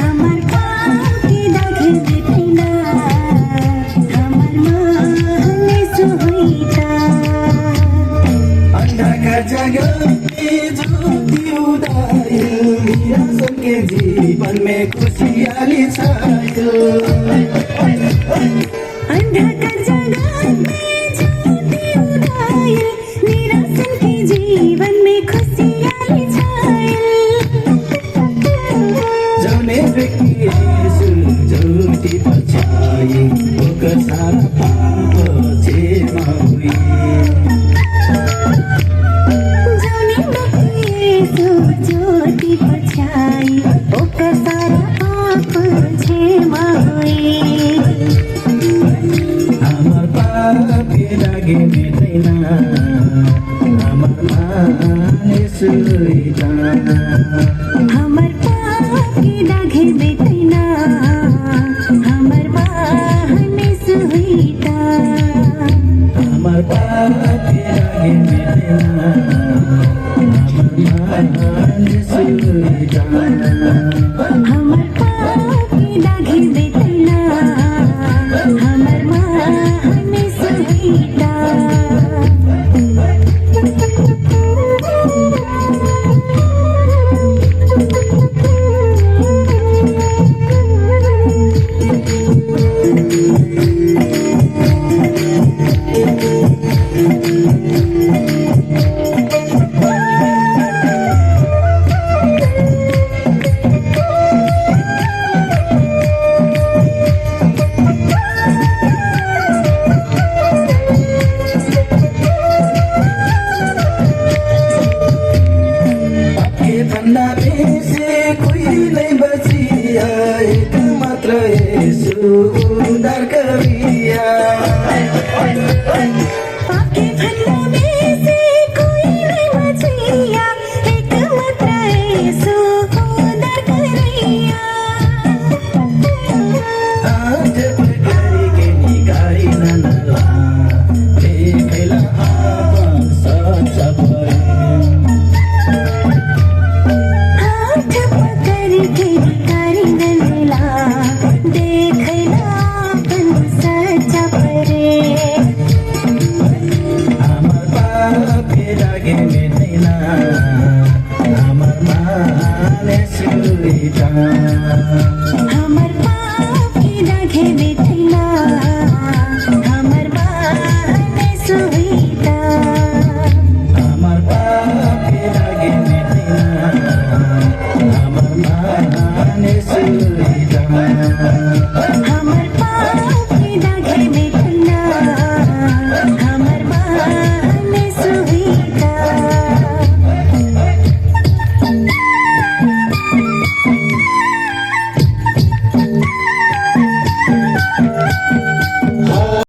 আমার পাকে দাগে বেটিনা আমার माने सुहैता अंधकार जगत में ज्योति उदायो मेरा सबके जीवन में खुशहाली छायो अंधकार जगत में ज्योति उदायो मेरा सबके जीवन में खुशहाली छायो जौने व्यक्ति यीशु ज्योति पछाए ओकर सारा पाप क्षमा हुई जौने व्यक्ति यीशु ज्योति पछाए ओकर सारा पाप क्षमा हुई हमार पाप के लागे मेटैना हमार माने सुइता हमर पाके दागे बेटैना हमर माने सुहैता हमार पाप के लागे मेटैना हमार माने सुइता हमर पाके दागे बेटैना हमर माने सुहैता आपके भंडारे से कोई नहीं बचिया एक मात्र यीशु उद्धार करिया पाके भंडारे से कोई नहीं बचिया एक मात्र यीशु उद्धार करिया हाथ पकड़ी के निगारी ननला देखला आपन सच्चा प्रेम हाथ पकड़ के कारी नला देखला अपन सच्चा प्रेम हमार पाप के लागे मेटैना हमार माने सुइता हमर पाके दागे बेटैना